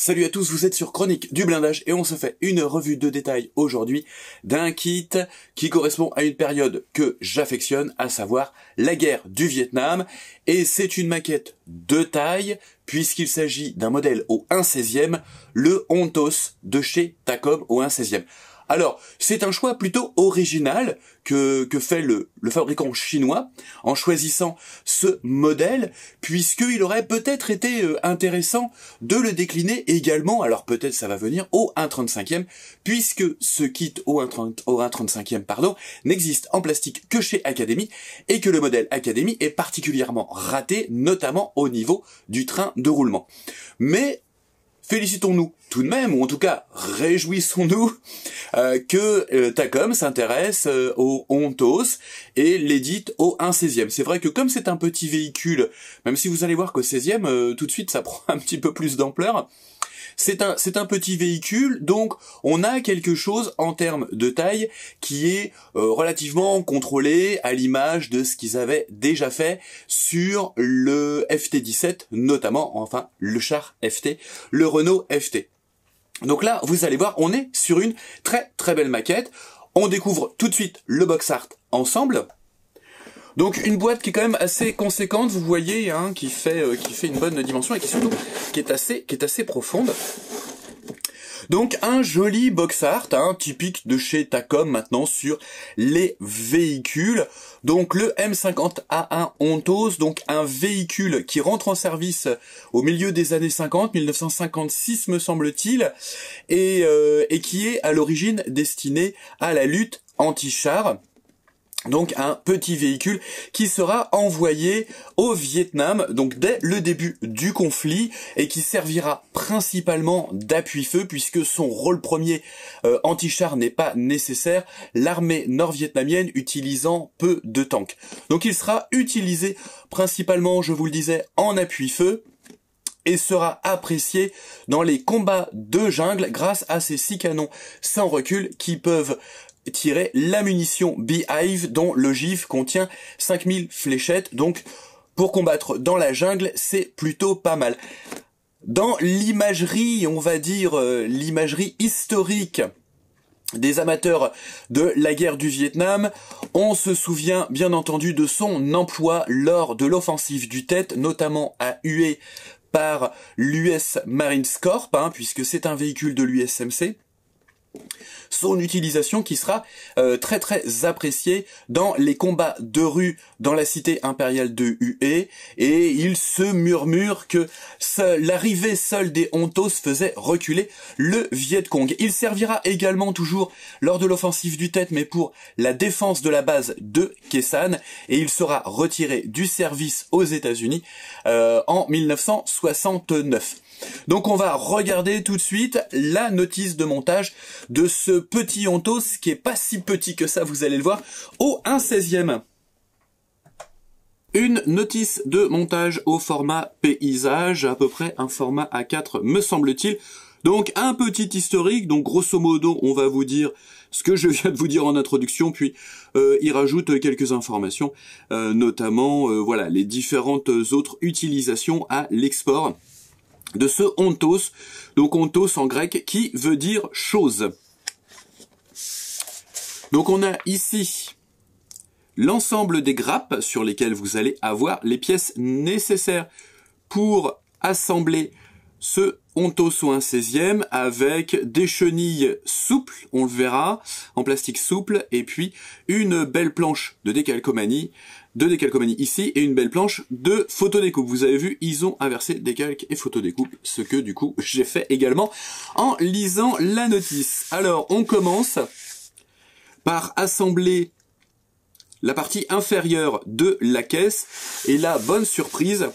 Salut à tous, vous êtes sur Chronique du blindage et on se fait une revue de détail aujourd'hui d'un kit qui correspond à une période que j'affectionne, à savoir la guerre du Vietnam. Et c'est une maquette de taille puisqu'il s'agit d'un modèle au 1/16e, le Ontos de chez Takom au 1/16e. Alors, c'est un choix plutôt original que fait le fabricant chinois en choisissant ce modèle, puisqu'il aurait peut-être été intéressant de le décliner également, alors peut-être ça va venir au 1/35e, puisque ce kit au 1/35e, n'existe en plastique que chez Academy, et que le modèle Academy est particulièrement raté, notamment au niveau du train de roulement. Mais félicitons-nous tout de même, ou en tout cas réjouissons-nous que Takom s'intéresse au Ontos et l'édite au 1/16e. C'est vrai que comme c'est un petit véhicule, même si vous allez voir qu'au 16e, tout de suite ça prend un petit peu plus d'ampleur, c'est un petit véhicule, donc on a quelque chose en termes de taille qui est relativement contrôlé à l'image de ce qu'ils avaient déjà fait sur le FT17, notamment, enfin le char FT, le Renault FT. Donc là, vous allez voir, on est sur une très très belle maquette. On découvre tout de suite le box art ensemble. Donc une boîte qui est quand même assez conséquente, vous voyez, hein, qui fait une bonne dimension et qui surtout qui est assez profonde. Donc un joli box art, hein, typique de chez Takom maintenant sur les véhicules. Donc le M50A1 Ontos, donc un véhicule qui rentre en service au milieu des années 50, 1956 me semble-t-il, et qui est à l'origine destiné à la lutte anti-char. Donc un petit véhicule qui sera envoyé au Vietnam donc dès le début du conflit et qui servira principalement d'appui-feu puisque son rôle premier anti-char n'est pas nécessaire, l'armée nord-vietnamienne utilisant peu de tanks. Donc il sera utilisé principalement, je vous le disais, en appui-feu et sera apprécié dans les combats de jungle grâce à ces 6 canons sans recul qui peuvent tirer la munition Beehive dont l'ogive contient 5000 fléchettes. Donc pour combattre dans la jungle, c'est plutôt pas mal. Dans l'imagerie, on va dire l'imagerie historique des amateurs de la guerre du Vietnam, on se souvient bien entendu de son emploi lors de l'offensive du Tet, notamment à Hue par l'US Marines Corps, hein, puisque c'est un véhicule de l'USMC. Son utilisation qui sera très très appréciée dans les combats de rue dans la cité impériale de Hue, et il se murmure que l'arrivée seule des Ontos faisait reculer le Viet Cong. Il servira également toujours lors de l'offensive du Tet, mais pour la défense de la base de Khe Sanh, et il sera retiré du service aux États-Unis en 1969. Donc on va regarder tout de suite la notice de montage de ce petit Ontos, qui est pas si petit que ça, vous allez le voir, au 1/16e. Une notice de montage au format paysage, à peu près un format A4 me semble-t-il. Donc un petit historique, donc grosso modo on va vous dire ce que je viens de vous dire en introduction, puis il rajoute quelques informations, notamment voilà les différentes autres utilisations à l'export de ce Ontos, donc Ontos en grec qui veut dire chose. Donc on a ici l'ensemble des grappes sur lesquelles vous allez avoir les pièces nécessaires pour assembler ce Ontos au 1/16e avec des chenilles souples, on le verra, en plastique souple, et puis une belle planche de décalcomanie ici, et une belle planche de photodécoupe. Vous avez vu, ils ont inversé décalque et photodécoupe, ce que du coup j'ai fait également en lisant la notice. Alors on commence par assembler la partie inférieure de la caisse, et là, bonne surprise,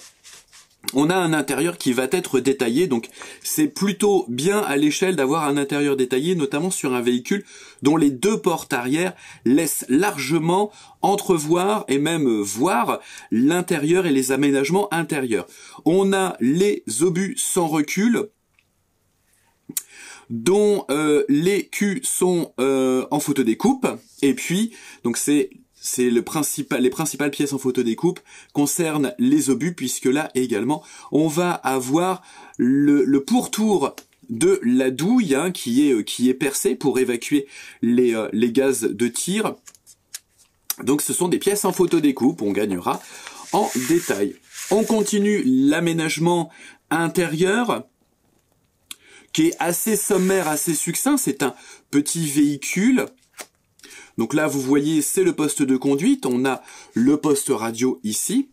on a un intérieur qui va être détaillé, donc c'est plutôt bien à l'échelle d'avoir un intérieur détaillé, notamment sur un véhicule dont les 2 portes arrière laissent largement entrevoir et même voir l'intérieur et les aménagements intérieurs. On a les obus sans recul, dont les culs sont en photodécoupe, et puis donc c'est les principales pièces en photodécoupe concernent les obus, puisque là également, on va avoir le pourtour de la douille qui est percée pour évacuer les gaz de tir. Donc ce sont des pièces en photodécoupe, on gagnera en détail. On continue l'aménagement intérieur, qui est assez sommaire, assez succinct. C'est un petit véhicule. Donc là, vous voyez, c'est le poste de conduite. On a le poste radio ici.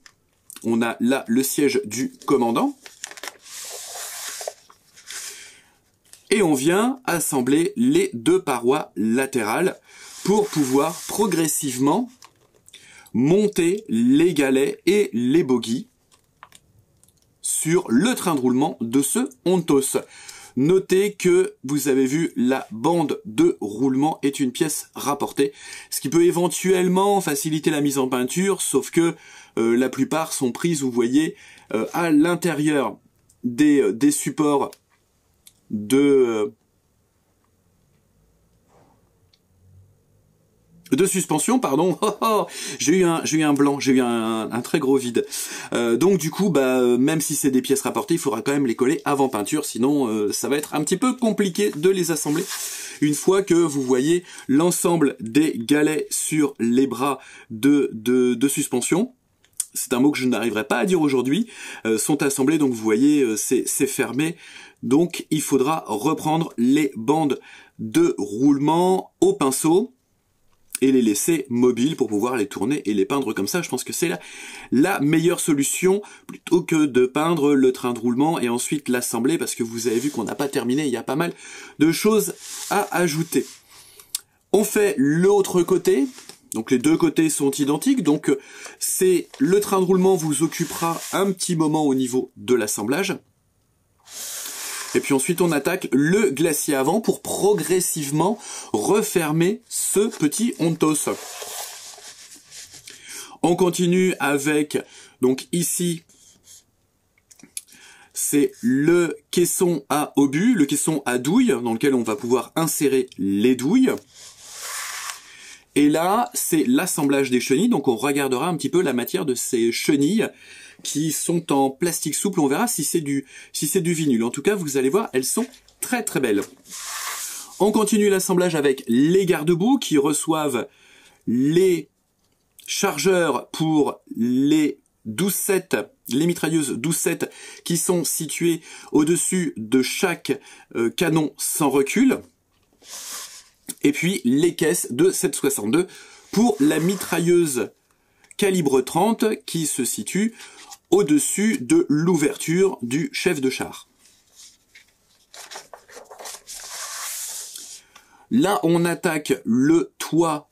On a là le siège du commandant. Et on vient assembler les deux parois latérales pour pouvoir progressivement monter les galets et les bogies sur le train de roulement de ce Ontos. Notez que vous avez vu, la bande de roulement est une pièce rapportée, ce qui peut éventuellement faciliter la mise en peinture, sauf que la plupart sont prises, vous voyez, à l'intérieur des supports de suspension, pardon. J'ai eu un blanc, j'ai eu un très gros vide. Donc du coup, même si c'est des pièces rapportées, il faudra quand même les coller avant peinture, sinon ça va être un petit peu compliqué de les assembler. Une fois que vous voyez l'ensemble des galets sur les bras de suspension, c'est un mot que je n'arriverai pas à dire aujourd'hui, sont assemblés, donc vous voyez, c'est fermé. Donc il faudra reprendre les bandes de roulement au pinceau et les laisser mobiles pour pouvoir les tourner et les peindre comme ça. Je pense que c'est la meilleure solution, plutôt que de peindre le train de roulement et ensuite l'assembler, parce que vous avez vu qu'on n'a pas terminé, il y a pas mal de choses à ajouter. On fait l'autre côté, donc les deux côtés sont identiques, donc c'est le train de roulement vous occupera un petit moment au niveau de l'assemblage. Et puis ensuite on attaque le glacier avant pour progressivement refermer ce petit Ontos. On continue avec, donc ici, c'est le caisson à obus, le caisson à douille, dans lequel on va pouvoir insérer les douilles. Et là, c'est l'assemblage des chenilles, donc on regardera un petit peu la matière de ces chenilles qui sont en plastique souple. On verra si c'est du vinyle. En tout cas, vous allez voir, elles sont très très belles. On continue l'assemblage avec les garde-boue qui reçoivent les chargeurs pour les 12-7, les mitrailleuses 12-7 qui sont situées au-dessus de chaque canon sans recul. Et puis les caisses de 7,62 pour la mitrailleuse calibre 30 qui se situe au-dessus de l'ouverture du chef de char. Là, on attaque le toit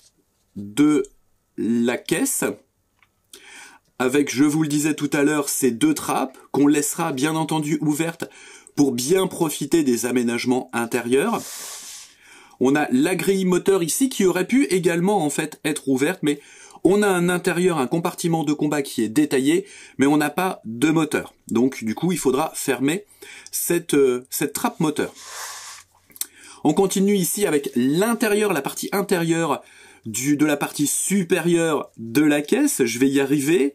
de la caisse avec, je vous le disais tout à l'heure, ces deux trappes qu'on laissera bien entendu ouvertes pour bien profiter des aménagements intérieurs. On a la grille moteur ici qui aurait pu également en fait être ouverte, mais on a un intérieur, un compartiment de combat qui est détaillé, mais on n'a pas de moteur. Donc du coup, il faudra fermer cette trappe moteur. On continue ici avec l'intérieur, la partie intérieure de la partie supérieure de la caisse. Je vais y arriver.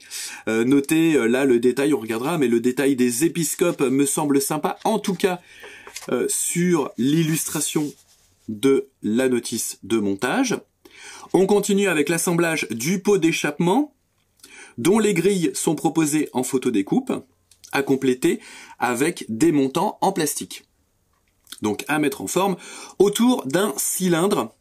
Notez là le détail, on regardera, mais le détail des épiscopes me semble sympa. En tout cas, sur l'illustration de la notice de montage. On continue avec l'assemblage du pot d'échappement, dont les grilles sont proposées en photodécoupe, à compléter avec des montants en plastique. Donc à mettre en forme autour d'un cylindre.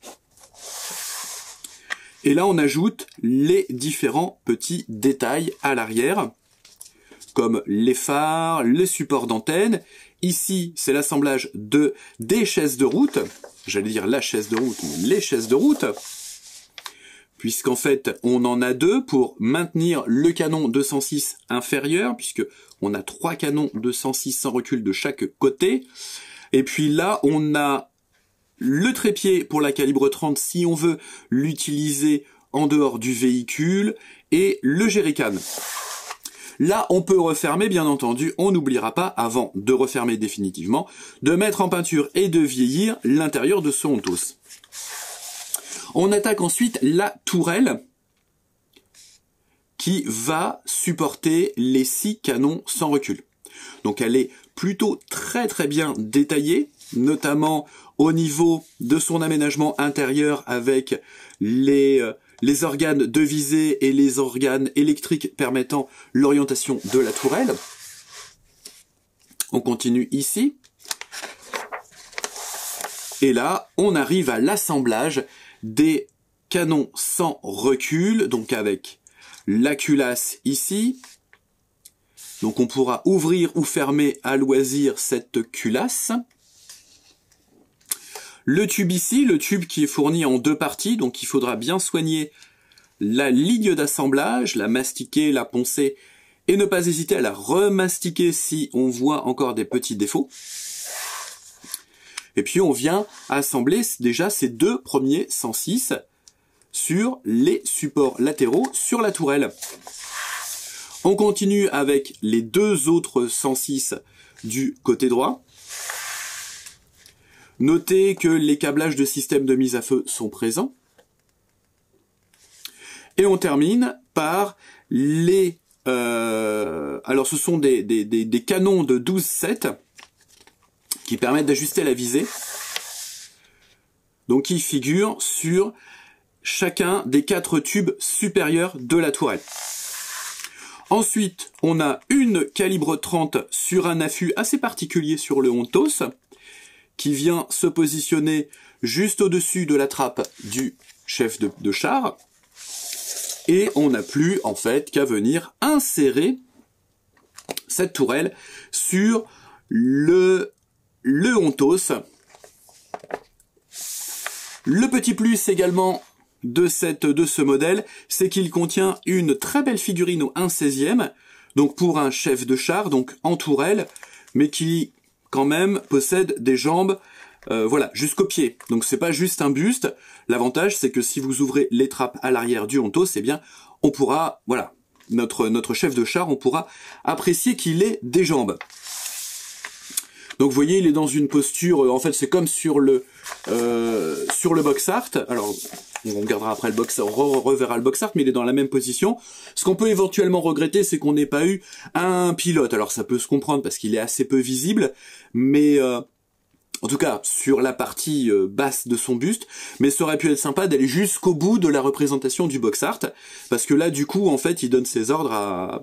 Et là on ajoute les différents petits détails à l'arrière, comme les phares, les supports d'antenne. Ici, c'est l'assemblage des chaises de route. J'allais dire la chaise de route, mais les chaises de route. Puisqu'en fait, on en a deux pour maintenir le canon 206 inférieur, puisque on a 3 canons 206 sans recul de chaque côté. Et puis là, on a le trépied pour la calibre 30 si on veut l'utiliser en dehors du véhicule, et le jerrycan. Là, on peut refermer, bien entendu, on n'oubliera pas, avant de refermer définitivement, de mettre en peinture et de vieillir l'intérieur de ce Ontos. On attaque ensuite la tourelle, qui va supporter les 6 canons sans recul. Donc elle est plutôt très bien détaillée, notamment au niveau de son aménagement intérieur avec les organes de visée et les organes électriques permettant l'orientation de la tourelle. On continue ici. Et là, on arrive à l'assemblage des canons sans recul, donc avec la culasse ici. Donc on pourra ouvrir ou fermer à loisir cette culasse. Le tube ici, le tube qui est fourni en 2 parties, donc il faudra bien soigner la ligne d'assemblage, la mastiquer, la poncer, et ne pas hésiter à la remastiquer si on voit encore des petits défauts. Et puis on vient assembler déjà ces 2 premiers 106 sur les supports latéraux sur la tourelle. On continue avec les 2 autres 106 du côté droit. Notez que les câblages de système de mise à feu sont présents. Et on termine par les... alors ce sont des canons de 12-7 qui permettent d'ajuster la visée. Donc qui figurent sur chacun des 4 tubes supérieurs de la tourelle. Ensuite, on a une calibre 30 sur un affût assez particulier sur le Ontos, qui vient se positionner juste au-dessus de la trappe du chef de char. Et on n'a plus, en fait, qu'à venir insérer cette tourelle sur le Ontos. Le petit plus également de ce modèle, c'est qu'il contient une très belle figurine au 1/16e, donc pour un chef de char, donc en tourelle, mais qui quand même possède des jambes voilà, jusqu'au pied. Donc c'est pas juste un buste. L'avantage c'est que si vous ouvrez les trappes à l'arrière du Ontos, eh bien on pourra, voilà, notre chef de char, on pourra apprécier qu'il ait des jambes. Donc vous voyez, il est dans une posture, en fait c'est comme sur le box art. Alors on regardera après le box, on reverra le box art, mais il est dans la même position. Ce qu'on peut éventuellement regretter, c'est qu'on n'ait pas eu un pilote. Alors ça peut se comprendre parce qu'il est assez peu visible, mais en tout cas sur la partie basse de son buste, mais ça aurait pu être sympa d'aller jusqu'au bout de la représentation du box art, parce que là du coup en fait il donne ses ordres à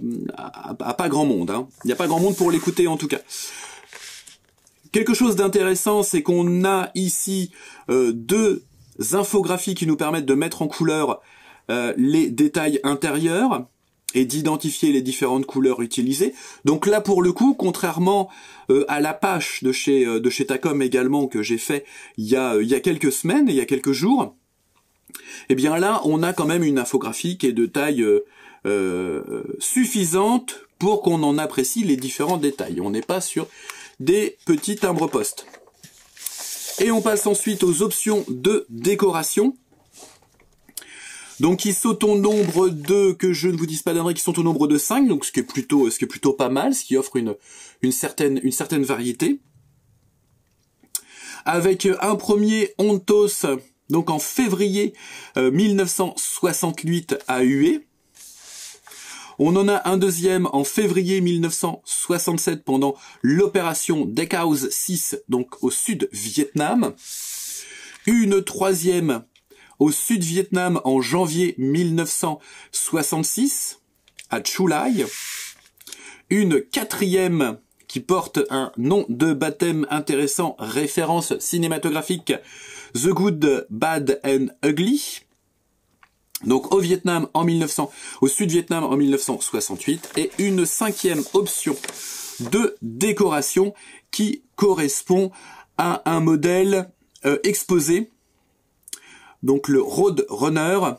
pas grand monde, hein. Il n'y a pas grand monde pour l'écouter en tout cas. Quelque chose d'intéressant, c'est qu'on a ici 2 infographies qui nous permettent de mettre en couleur les détails intérieurs et d'identifier les différentes couleurs utilisées. Donc là, pour le coup, contrairement à l'Apache de chez Takom également, que j'ai fait il y a quelques semaines et il y a quelques jours, eh bien là, on a quand même une infographie qui est de taille suffisante pour qu'on en apprécie les différents détails. On n'est pas sur des petits timbres-poste. Et on passe ensuite aux options de décoration. Donc qui sont au nombre de, que je ne vous dise pas d'adresse, qui sont au nombre de 5, donc ce qui est plutôt pas mal, ce qui offre une certaine variété. Avec un premier Ontos, donc en février 1968 à Hue. On en a un deuxième en février 1967 pendant l'opération Deckhouse 6, donc au Sud-Vietnam. Une troisième au Sud-Vietnam en janvier 1966 à Chu Lai. Une quatrième qui porte un nom de baptême intéressant, référence cinématographique, The Good, Bad and Ugly. Donc au Sud-Vietnam en 1968, et une cinquième option de décoration qui correspond à un modèle exposé, donc le Roadrunner,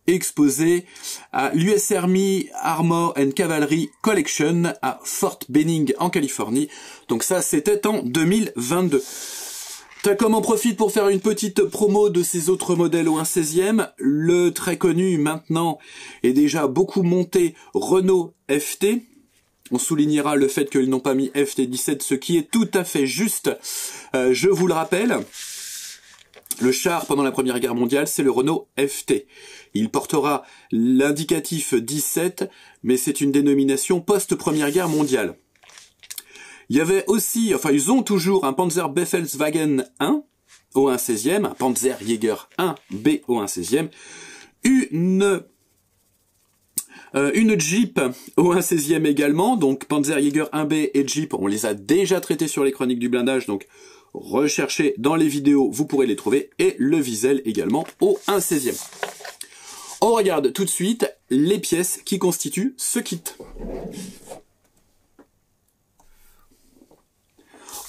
exposé à l'US Army Armor and Cavalry Collection à Fort Benning en Californie. Donc ça, c'était en 2022. Takom en profite pour faire une petite promo de ses autres modèles au 1/16e. Le très connu maintenant est déjà beaucoup monté Renault FT. On soulignera le fait qu'ils n'ont pas mis FT17, ce qui est tout à fait juste, je vous le rappelle. Le char pendant la Première Guerre mondiale, c'est le Renault FT. Il portera l'indicatif 17, mais c'est une dénomination post-Première Guerre mondiale. Il y avait aussi, enfin ils ont toujours un Panzer Befehlswagen 1, au 1/16e, un Panzerjäger 1B au 1/16e, une Jeep au 1/16e également, donc Panzerjäger 1B et Jeep, on les a déjà traités sur les chroniques du blindage, donc recherchez dans les vidéos, vous pourrez les trouver, et le Wiesel également au 1/16e. On regarde tout de suite les pièces qui constituent ce kit.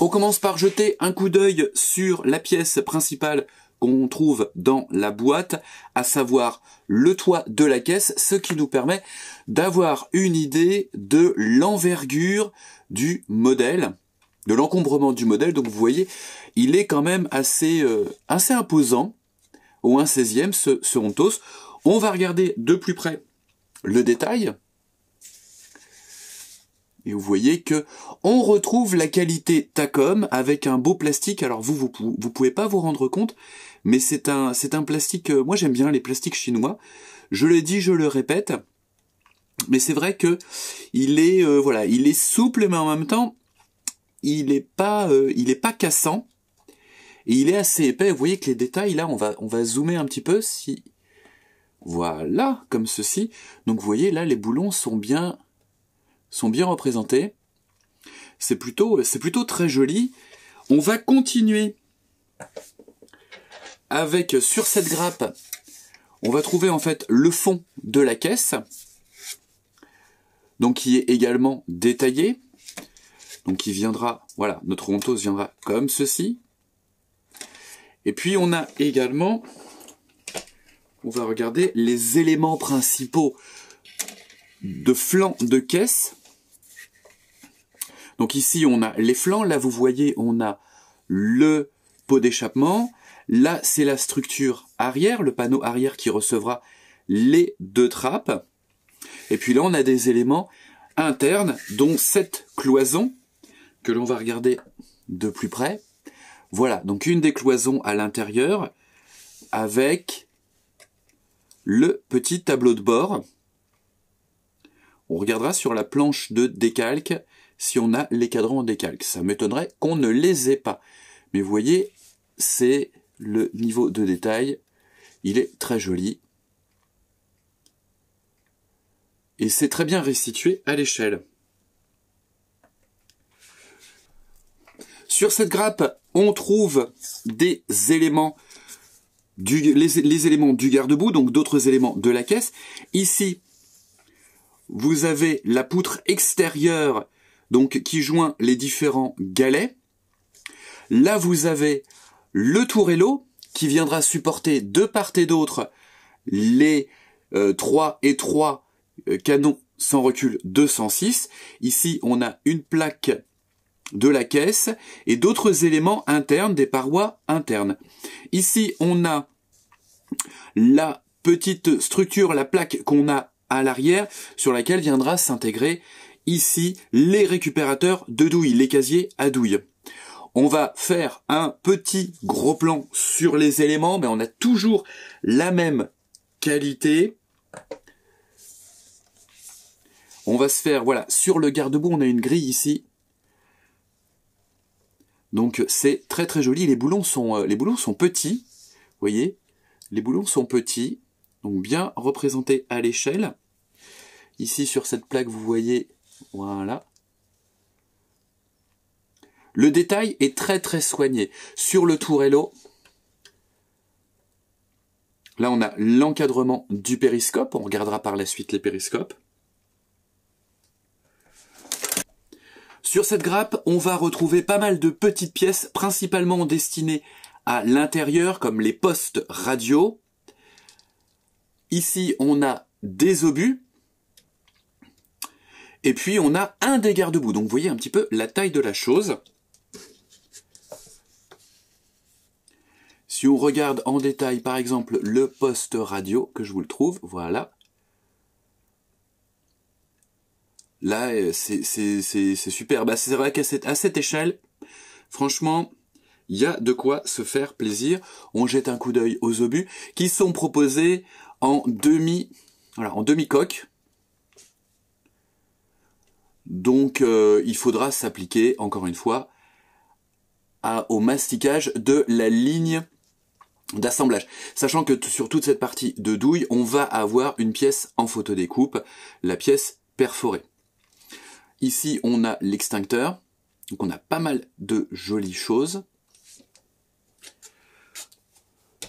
On commence par jeter un coup d'œil sur la pièce principale qu'on trouve dans la boîte, à savoir le toit de la caisse, ce qui nous permet d'avoir une idée de l'envergure du modèle, de l'encombrement du modèle. Donc vous voyez, il est quand même assez imposant au 1/16e ce Ontos. On va regarder de plus près le détail. Et vous voyez que on retrouve la qualité Tacom avec un beau plastique. Alors vous pouvez pas vous rendre compte, mais c'est un plastique. Moi j'aime bien les plastiques chinois. Je le dis, je le répète, mais c'est vrai que il est voilà, il est souple, mais en même temps il est pas cassant et il est assez épais. Vous voyez que les détails là, on va zoomer un petit peu si voilà comme ceci. Donc vous voyez là les boulons sont bien représentés. C'est plutôt très joli. On va continuer avec, sur cette grappe, on va trouver en fait le fond de la caisse, donc qui est également détaillé. Donc qui viendra, voilà, notre Ontos viendra comme ceci. Et puis on a également, on va regarder les éléments principaux de flanc de caisse. Donc ici, on a les flancs. Là, vous voyez, on a le pot d'échappement. Là, c'est la structure arrière, le panneau arrière qui recevra les deux trappes. Et puis là, on a des éléments internes, dont cette cloison, que l'on va regarder de plus près. Voilà, donc une des cloisons à l'intérieur, avec le petit tableau de bord. On regardera sur la planche de décalque si on a les cadrans en décalque. Ça m'étonnerait qu'on ne les ait pas. Mais vous voyez, c'est le niveau de détail. Il est très joli. Et c'est très bien restitué à l'échelle. Sur cette grappe, on trouve des éléments, les éléments du garde-boue, donc d'autres éléments de la caisse. Ici, vous avez la poutre extérieure, donc qui joint les différents galets. Là, vous avez le tourello qui viendra supporter de part et d'autre les 3 et 3 canons sans recul 206. Ici, on a une plaque de la caisse et d'autres éléments internes, des parois internes. Ici, on a la petite structure, la plaque qu'on a à l'arrière, sur laquelle viendra s'intégrer ici les récupérateurs de douille, les casiers à douille. On va faire un petit gros plan sur les éléments, mais on a toujours la même qualité. On va se faire, voilà, sur le garde-boue, on a une grille ici. Donc c'est très très joli. Les boulons sont petits, vous voyez, les boulons sont petits, donc bien représentés à l'échelle. Ici sur cette plaque, vous voyez, voilà. Le détail est très très soigné. Sur le tourello, là on a l'encadrement du périscope, on regardera par la suite les périscopes. Sur cette grappe, on va retrouver pas mal de petites pièces, principalement destinées à l'intérieur, comme les postes radio. Ici, on a des obus. Et puis, on a un des garde-boue. Donc, vous voyez un petit peu la taille de la chose. Si on regarde en détail, par exemple, le poste radio, que je vous le trouve, voilà. Là, c'est super. Bah, c'est vrai qu'à cette échelle, franchement, il y a de quoi se faire plaisir. On jette un coup d'œil aux obus qui sont proposés en demi-coque. Donc il faudra s'appliquer, encore une fois, au masticage de la ligne d'assemblage. Sachant que sur toute cette partie de douille, on va avoir une pièce en photodécoupe, la pièce perforée. Ici, on a l'extincteur. Donc on a pas mal de jolies choses.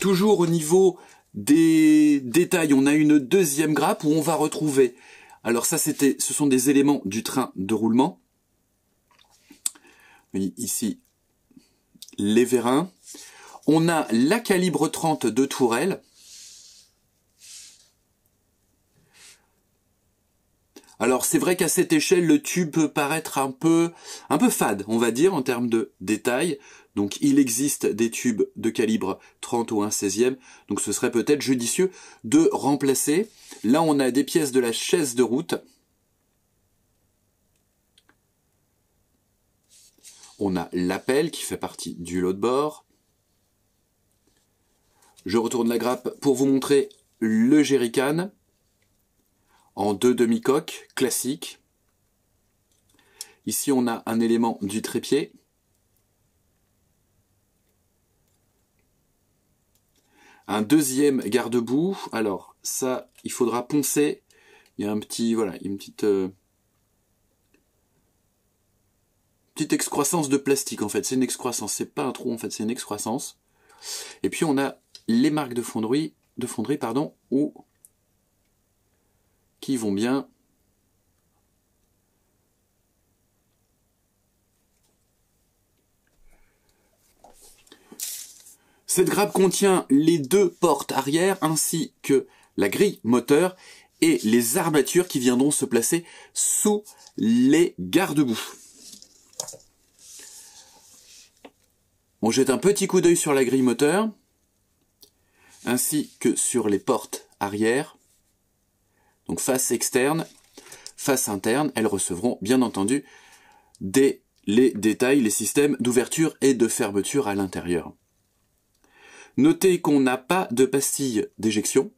Toujours au niveau des détails, on a une deuxième grappe où on va retrouver... Alors ça, ce sont des éléments du train de roulement. Ici, les vérins. On a la calibre 30 de tourelle. Alors c'est vrai qu'à cette échelle, le tube peut paraître un peu fade, on va dire, en termes de détails. Donc il existe des tubes de calibre 30 ou 1/16e, donc ce serait peut-être judicieux de remplacer. Là on a des pièces de la chaise de route. On a l'appel qui fait partie du lot de bord. Je retourne la grappe pour vous montrer le jerrycan en 2 demi-coques classiques. Ici, on a un élément du trépied. Un deuxième garde-boue. Alors, ça, il faudra poncer. Il y a un petit, voilà, une petite excroissance de plastique, en fait. C'est une excroissance. C'est pas un trou, en fait, c'est une excroissance. Et puis, on a les marques de fonderie, qui vont bien. Cette grappe contient les 2 portes arrière ainsi que la grille moteur et les armatures qui viendront se placer sous les garde-boue. On jette un petit coup d'œil sur la grille moteur ainsi que sur les portes arrière. Donc face externe, face interne, elles recevront bien entendu les détails, les systèmes d'ouverture et de fermeture à l'intérieur. Notez qu'on n'a pas de pastille d'éjection.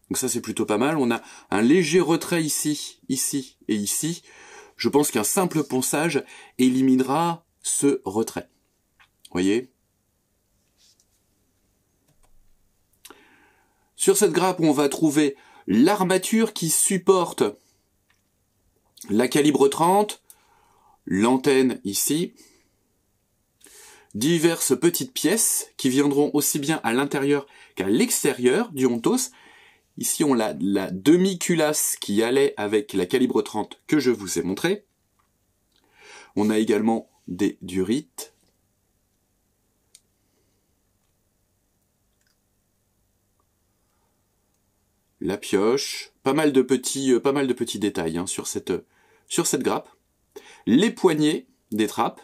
Donc ça c'est plutôt pas mal. On a un léger retrait ici, ici et ici. Je pense qu'un simple ponçage éliminera ce retrait. Voyez ? Sur cette grappe, on va trouver l'armature qui supporte la calibre 30, l'antenne ici, diverses petites pièces qui viendront aussi bien à l'intérieur qu'à l'extérieur du Ontos. Ici, on a la demi-culasse qui allait avec la calibre 30 que je vous ai montré. On a également des durites. La pioche, pas mal de petits détails hein, sur cette grappe. Les poignées des trappes.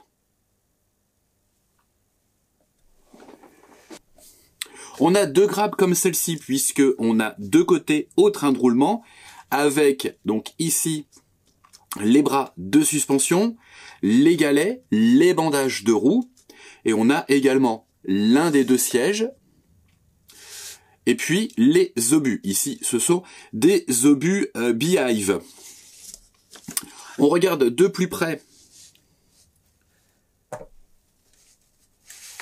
On a 2 grappes comme celle-ci puisque on a 2 côtés au train de roulement avec donc ici les bras de suspension, les galets, les bandages de roue et on a également l'un des 2 sièges. Et puis les obus. Ici, ce sont des obus Beehive. On regarde de plus près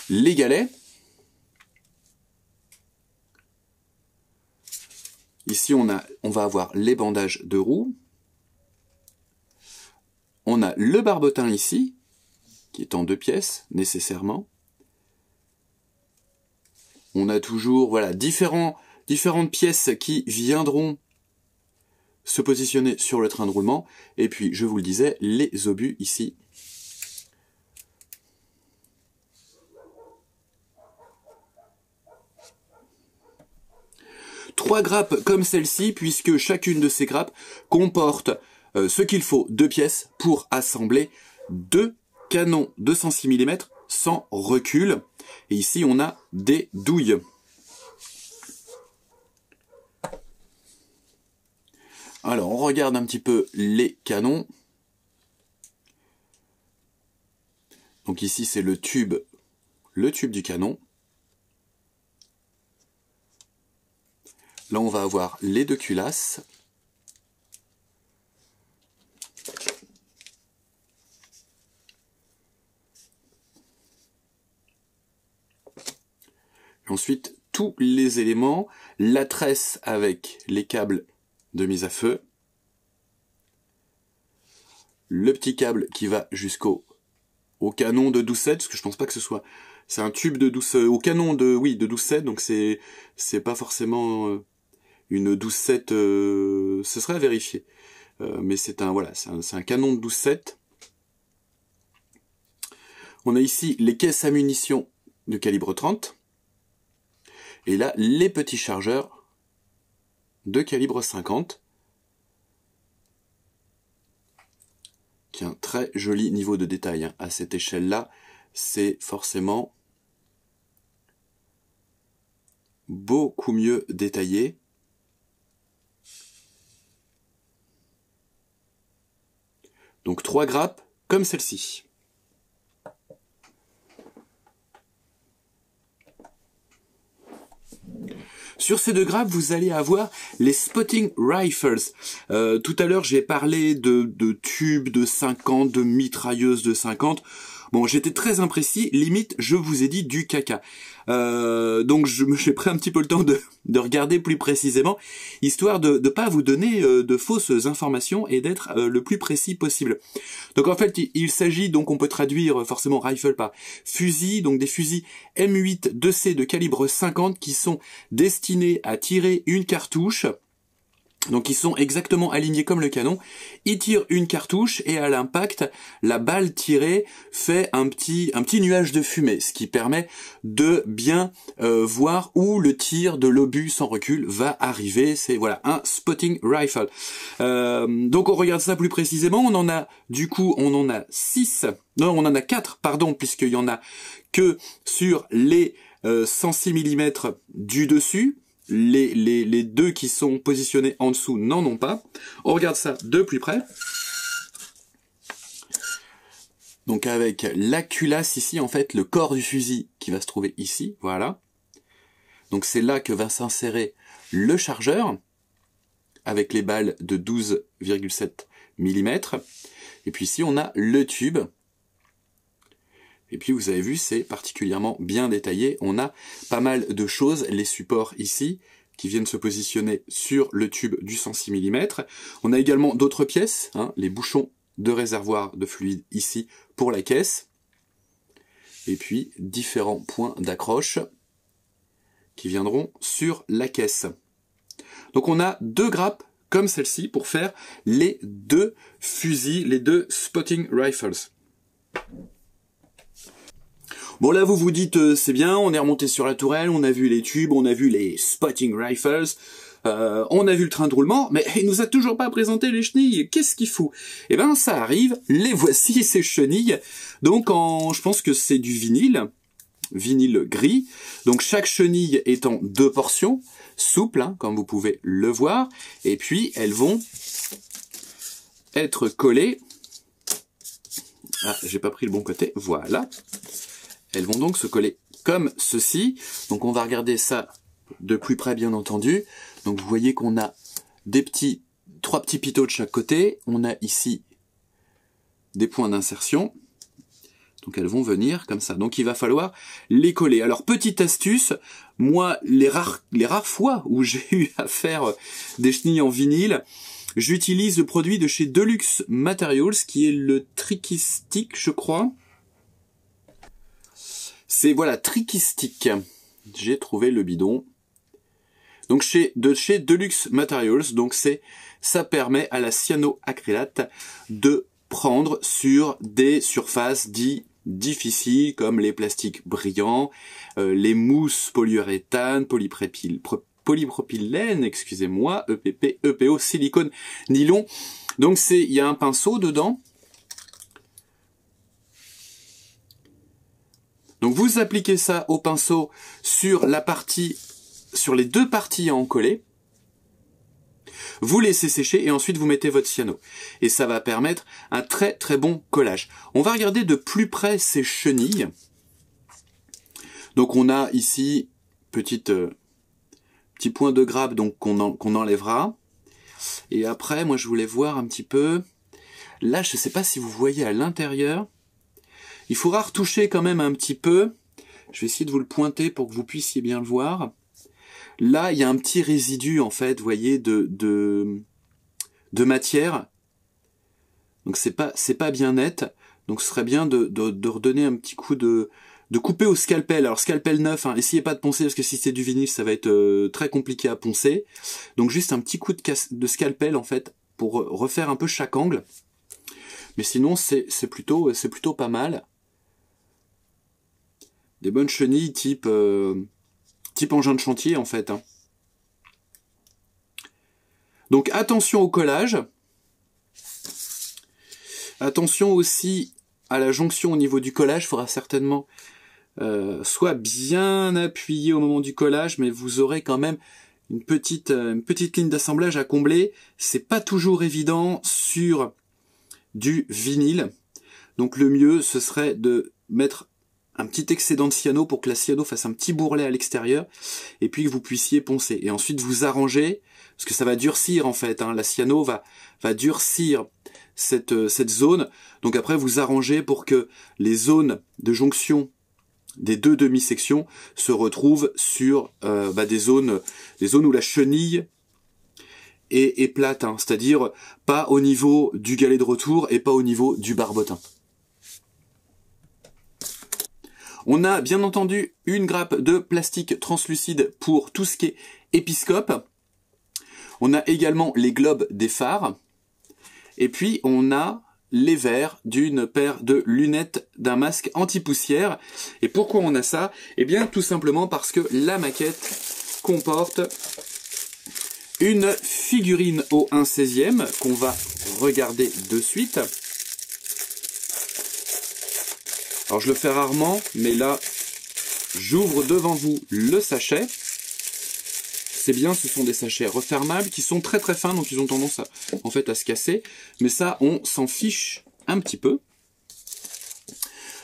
les galets. Ici, on va avoir les bandages de roue. On a le barbotin ici, qui est en 2 pièces, nécessairement. On a toujours voilà, différentes pièces qui viendront se positionner sur le train de roulement. Et puis, je vous le disais, les obus ici. Trois grappes comme celle-ci, puisque chacune de ces grappes comporte ce qu'il faut, 2 pièces pour assembler 2 canons 206 mm sans recul. Et ici, on a des douilles. Alors, on regarde un petit peu les canons. Donc ici, c'est le tube le tube du canon. Là, on va avoir les deux culasses. Et ensuite, tous les éléments, la tresse avec les câbles de mise à feu, le petit câble qui va jusqu'au canon de 12/7, parce que je pense pas que ce soit... C'est un tube de 12... au canon de 12/7, donc c'est pas forcément une 12/7... ce serait à vérifier. Mais c'est un canon de 12/7. On a ici les caisses à munitions de calibre 30. Et là, les petits chargeurs de calibre 50. Qui a un très joli niveau de détail. Hein. À cette échelle-là, c'est forcément beaucoup mieux détaillé. Donc 3 grappes comme celle-ci. Sur ces 2 grappes, vous allez avoir les spotting rifles. Tout à l'heure, j'ai parlé de tubes de 50, de mitrailleuses de 50. Bon, j'étais très imprécis, limite, je vous ai dit du caca. Donc, j'ai pris un petit peu le temps de regarder plus précisément, histoire de pas vous donner de fausses informations et d'être le plus précis possible. Donc, en fait, il s'agit, donc, on peut traduire forcément rifle par fusil, donc des fusils M8 2C de calibre 50 qui sont destinés à tirer une cartouche. Donc ils sont exactement alignés comme le canon, ils tirent une cartouche et à l'impact, la balle tirée fait un petit nuage de fumée, ce qui permet de bien voir où le tir de l'obus sans recul va arriver. C'est voilà un spotting rifle. Donc on regarde ça plus précisément, on en a 6, non on en a 4 pardon, puisqu'il y en a que sur les 106 mm du dessus. Les 2 qui sont positionnés en dessous n'en ont pas. On regarde ça de plus près. Donc avec la culasse ici, en fait, le corps du fusil qui va se trouver ici, voilà. Donc c'est là que va s'insérer le chargeur, avec les balles de 12,7 mm. Et puis ici, on a le tube. Et puis vous avez vu, c'est particulièrement bien détaillé. On a pas mal de choses, les supports ici, qui viennent se positionner sur le tube du 106 mm. On a également d'autres pièces, hein, les bouchons de réservoir de fluide ici pour la caisse. Et puis différents points d'accroche qui viendront sur la caisse. Donc on a 2 grappes comme celle-ci pour faire les 2 fusils, les 2 spotting rifles. Bon là vous vous dites c'est bien, on est remonté sur la tourelle, on a vu les tubes, on a vu les spotting rifles, on a vu le train de roulement, mais il nous a toujours pas présenté les chenilles, qu'est-ce qu'il fout? Eh ben ça arrive, les voici ces chenilles, donc je pense que c'est du vinyle gris, donc chaque chenille est en 2 portions, souples, hein, comme vous pouvez le voir, et puis elles vont être collées, ah j'ai pas pris le bon côté, voilà. Elles vont donc se coller comme ceci. Donc on va regarder ça de plus près bien entendu. Donc vous voyez qu'on a 3 petits pitots de chaque côté. On a ici des points d'insertion. Donc elles vont venir comme ça. Donc il va falloir les coller. Alors petite astuce, moi les rares fois où j'ai eu à faire des chenilles en vinyle, j'utilise le produit de chez Deluxe Materials qui est le Tricky Stick je crois. C'est voilà, Tricky Stick. J'ai trouvé le bidon. Donc chez Deluxe Materials, donc ça permet à la cyanoacrylate de prendre sur des surfaces dites difficiles comme les plastiques brillants, les mousses polyuréthane, polypropylène, excusez-moi, EPP, EPO, silicone, nylon. Donc il y a un pinceau dedans. Donc vous appliquez ça au pinceau sur les 2 parties à en coller. Vous laissez sécher et ensuite vous mettez votre cyano. Et ça va permettre un très très bon collage. On va regarder de plus près ces chenilles. Donc on a ici petit point de grappe donc qu'on enlèvera. Et après, moi je voulais voir un petit peu. Là, je ne sais pas si vous voyez à l'intérieur. Il faudra retoucher quand même un petit peu. Je vais essayer de vous le pointer pour que vous puissiez bien le voir. Là, il y a un petit résidu, en fait, vous voyez, de matière. Donc c'est pas bien net. Donc ce serait bien de redonner un petit coup de couper au scalpel. Alors scalpel neuf, hein, essayez pas de poncer parce que si c'est du vinyle, ça va être très compliqué à poncer. Donc juste un petit coup de scalpel, en fait, pour refaire un peu chaque angle. Mais sinon, c'est plutôt pas mal. Des bonnes chenilles type engin de chantier, en fait. Hein. Donc attention au collage. Attention aussi à la jonction au niveau du collage. Il faudra certainement soit bien appuyé au moment du collage, mais vous aurez quand même une petite ligne d'assemblage à combler. C'est pas toujours évident sur du vinyle. Donc le mieux, ce serait de mettre un petit excédent de cyano pour que la cyano fasse un petit bourrelet à l'extérieur et puis que vous puissiez poncer. Et ensuite vous arrangez, parce que ça va durcir en fait. Hein, la cyano va durcir cette zone. Donc après vous arrangez pour que les zones de jonction des deux demi-sections se retrouvent sur des zones où la chenille est plate, hein, c'est-à-dire pas au niveau du galet de retour et pas au niveau du barbotin. On a bien entendu une grappe de plastique translucide pour tout ce qui est épiscope. On a également les globes des phares. Et puis on a les verres d'une paire de lunettes d'un masque anti-poussière. Et pourquoi on a ça? Eh bien tout simplement parce que la maquette comporte une figurine au 1/16e qu'on va regarder de suite. Alors je le fais rarement, mais là, j'ouvre devant vous le sachet. C'est bien, ce sont des sachets refermables qui sont très très fins, donc ils ont tendance à se casser. Mais ça, on s'en fiche un petit peu.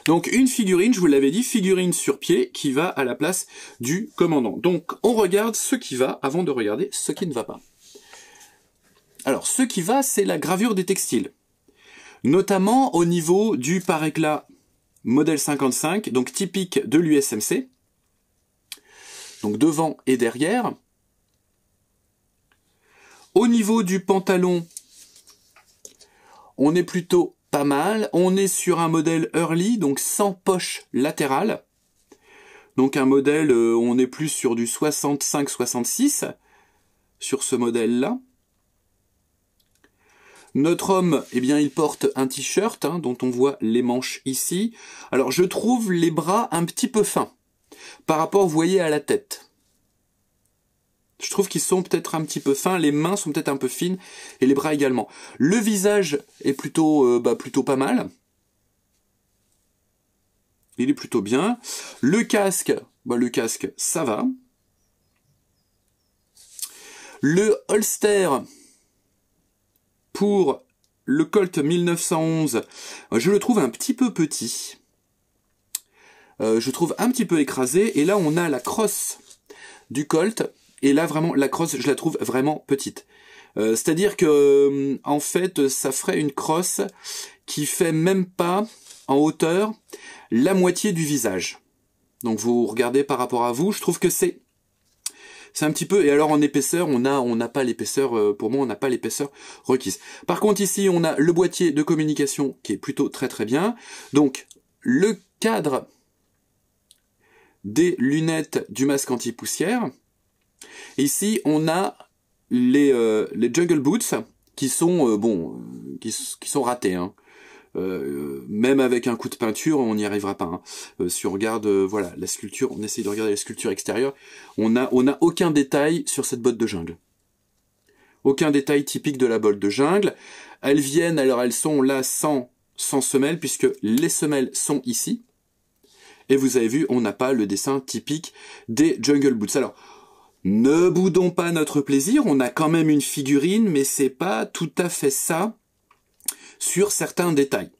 Donc une figurine, je vous l'avais dit, figurine sur pied qui va à la place du commandant. Donc on regarde ce qui va avant de regarder ce qui ne va pas. Alors ce qui va, c'est la gravure des textiles. Notamment au niveau du pare-éclat modèle 55, donc typique de l'USMC. Donc devant et derrière. Au niveau du pantalon, on est plutôt pas mal. On est sur un modèle Early, donc sans poche latérale. Donc un modèle, on est plus sur du 65-66 sur ce modèle-là. Notre homme, eh bien, il porte un t-shirt, hein, dont on voit les manches ici. Alors, je trouve les bras un petit peu fins par rapport, vous voyez, à la tête. Je trouve qu'ils sont peut-être un petit peu fins, les mains sont peut-être un peu fines, et les bras également. Le visage est plutôt pas mal. Il est plutôt bien. Le casque, ça va. Le holster pour le Colt 1911, je le trouve un petit peu petit. Je trouve un petit peu écrasé. Et là, on a la crosse du Colt. Et là, vraiment, la crosse, je la trouve vraiment petite. C'est-à-dire que, en fait, ça ferait une crosse qui fait même pas, en hauteur, la moitié du visage. Donc, vous regardez par rapport à vous, je trouve que c'est un petit peu... Et alors, en épaisseur, on n'a pas l'épaisseur, pour moi, on n'a pas l'épaisseur requise. Par contre, ici, on a le boîtier de communication qui est plutôt très très bien. Donc, le cadre des lunettes du masque anti-poussière. Ici, on a les Jungle Boots qui sont qui sont ratés. Hein. Même avec un coup de peinture, on n'y arrivera pas. Hein. Si on regarde, voilà, la sculpture, on essaye de regarder la sculpture extérieure, on n'a aucun détail sur cette botte de jungle. Aucun détail typique de la botte de jungle. Elles sont là sans semelles, puisque les semelles sont ici. Et vous avez vu, on n'a pas le dessin typique des Jungle Boots. Alors, ne boudons pas notre plaisir, on a quand même une figurine, mais c'est pas tout à fait ça sur certains détails.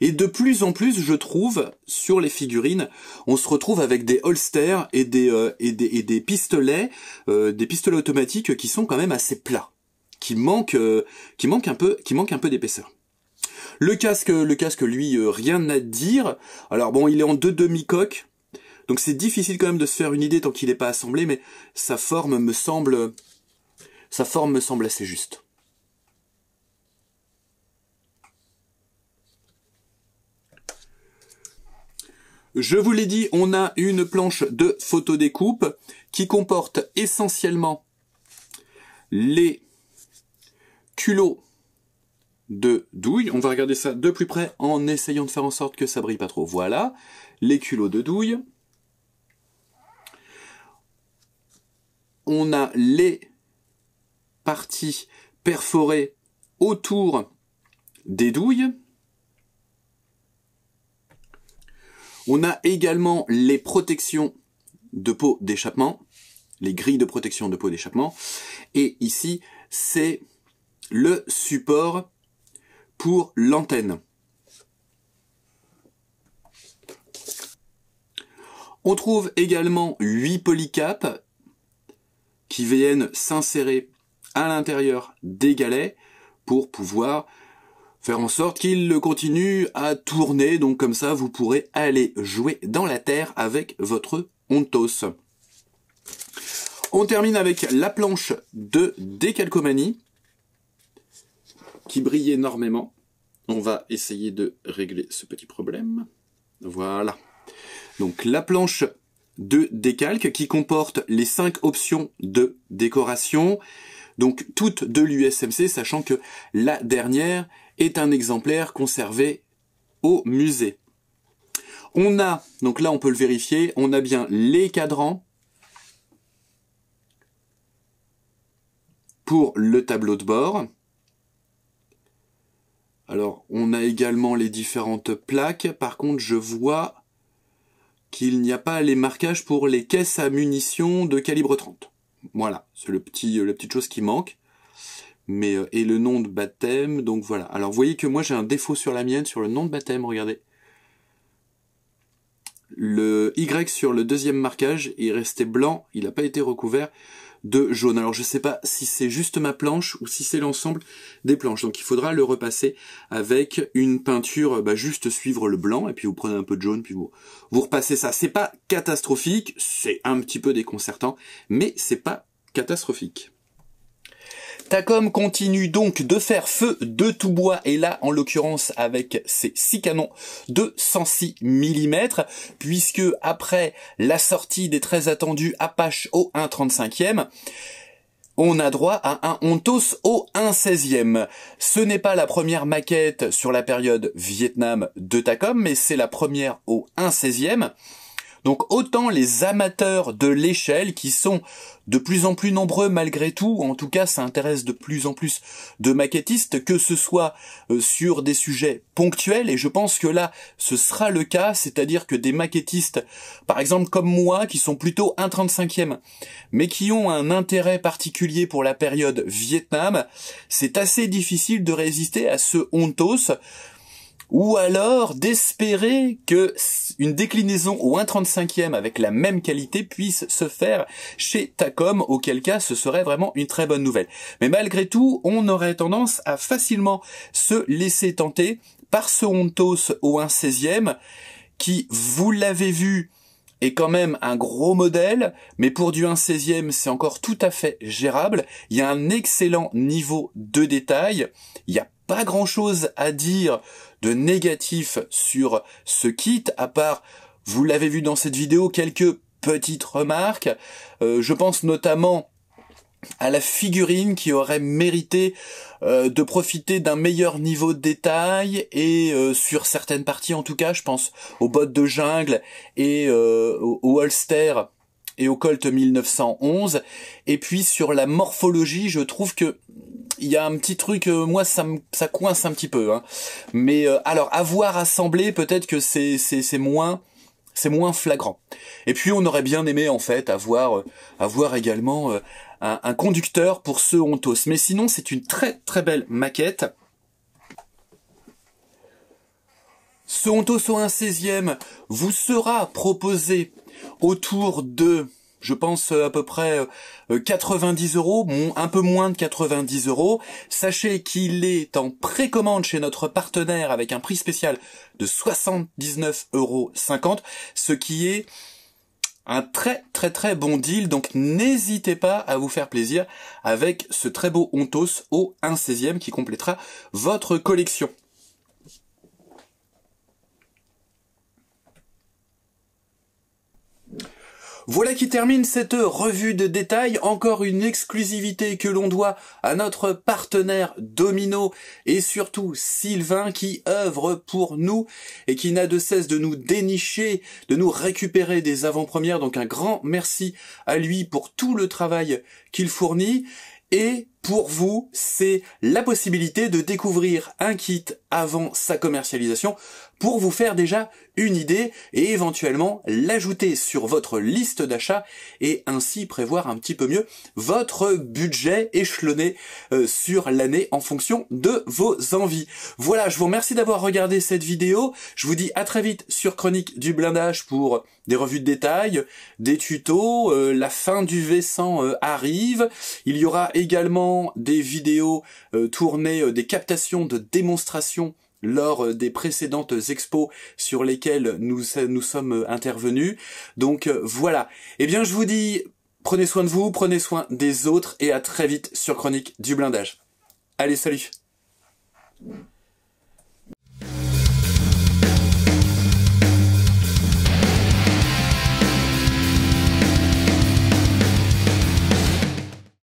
Et de plus en plus, je trouve, sur les figurines, on se retrouve avec des holsters et des pistolets automatiques qui sont quand même assez plats, qui manquent un peu d'épaisseur. Le casque, lui, rien à dire. Alors bon, il est en deux demi-coques, donc c'est difficile quand même de se faire une idée tant qu'il n'est pas assemblé, mais sa forme me semble assez juste. Je vous l'ai dit, on a une planche de photodécoupe qui comporte essentiellement les culots de douille. On va regarder ça de plus près en essayant de faire en sorte que ça brille pas trop. Voilà, les culots de douille. On a les parties perforées autour des douilles. On a également les protections de peau d'échappement, les grilles de protection de peau d'échappement. Et ici, c'est le support pour l'antenne. On trouve également 8 polycaps qui viennent s'insérer à l'intérieur des galets pour pouvoir faire en sorte qu'il continue à tourner. Donc comme ça, vous pourrez aller jouer dans la terre avec votre Ontos. On termine avec la planche de décalcomanie qui brille énormément. On va essayer de régler ce petit problème. Voilà. Donc la planche de décalque qui comporte les 5 options de décoration. Donc toutes de l'USMC, sachant que la dernière est un exemplaire conservé au musée. On a, donc là on peut le vérifier, on a bien les cadrans pour le tableau de bord. Alors on a également les différentes plaques. Par contre je vois qu'il n'y a pas les marquages pour les caisses à munitions de calibre 30. Voilà, c'est la petite chose qui manque. Mais et le nom de baptême, donc voilà. Alors vous voyez que moi j'ai un défaut sur la mienne, sur le nom de baptême, regardez. Le Y sur le deuxième marquage est resté blanc, il n'a pas été recouvert de jaune. Alors je ne sais pas si c'est juste ma planche ou si c'est l'ensemble des planches. Donc il faudra le repasser avec une peinture, juste suivre le blanc, et puis vous prenez un peu de jaune, puis vous repassez ça. C'est pas catastrophique, c'est un petit peu déconcertant, mais c'est pas catastrophique. Takom continue donc de faire feu de tout bois, et là en l'occurrence avec ses 6 canons de 106 mm, puisque après la sortie des très attendus Apache au 1/35e, on a droit à un Ontos au 1/16e. Ce n'est pas la première maquette sur la période Vietnam de Takom, mais c'est la première au 1/16e. Donc autant les amateurs de l'échelle, qui sont de plus en plus nombreux malgré tout, en tout cas ça intéresse de plus en plus de maquettistes, que ce soit sur des sujets ponctuels, et je pense que là ce sera le cas, c'est-à-dire que des maquettistes, par exemple comme moi, qui sont plutôt 1/35e, mais qui ont un intérêt particulier pour la période Vietnam, c'est assez difficile de résister à ce Ontos, ou alors d'espérer que une déclinaison au 1/35e avec la même qualité puisse se faire chez Takom, auquel cas ce serait vraiment une très bonne nouvelle. Mais malgré tout, on aurait tendance à facilement se laisser tenter par ce Ontos au 1/16e, qui, vous l'avez vu, est quand même un gros modèle, mais pour du 1/16e, c'est encore tout à fait gérable. Il y a un excellent niveau de détail. Il n'y a pas grand chose à dire de négatif sur ce kit, à part, vous l'avez vu dans cette vidéo, quelques petites remarques. Je pense notamment à la figurine qui aurait mérité de profiter d'un meilleur niveau de détail, et sur certaines parties en tout cas, je pense aux bottes de jungle et au holster et au Colt 1911. Et puis sur la morphologie, je trouve que il y a un petit truc, moi ça coince un petit peu, hein. Mais alors avoir assemblé, peut-être que c'est moins flagrant. Et puis on aurait bien aimé en fait avoir également un conducteur pour ce Ontos. Mais sinon c'est une très très belle maquette. Ce Ontos au 1/16e vous sera proposé autour de, je pense à peu près 90 €, bon, un peu moins de 90 €. Sachez qu'il est en précommande chez notre partenaire avec un prix spécial de 79,50 €, ce qui est un très bon deal. Donc n'hésitez pas à vous faire plaisir avec ce très beau Ontos au 1/16e qui complétera votre collection. Voilà qui termine cette revue de détail, encore une exclusivité que l'on doit à notre partenaire Domino et surtout Sylvain qui œuvre pour nous et qui n'a de cesse de nous dénicher, de nous récupérer des avant-premières. Donc un grand merci à lui pour tout le travail qu'il fournit. Et pour vous, c'est la possibilité de découvrir un kit avant sa commercialisation pour vous faire déjà une idée et éventuellement l'ajouter sur votre liste d'achat et ainsi prévoir un petit peu mieux votre budget échelonné sur l'année en fonction de vos envies. Voilà, je vous remercie d'avoir regardé cette vidéo. Je vous dis à très vite sur Chronique du Blindage pour des revues de détail, des tutos, la fin du V100 arrive. Il y aura également des vidéos tournées, des captations de démonstrations lors des précédentes expos sur lesquelles nous sommes intervenus. Donc voilà. Eh bien je vous dis, prenez soin de vous, prenez soin des autres et à très vite sur Chronique du Blindage. Allez, salut!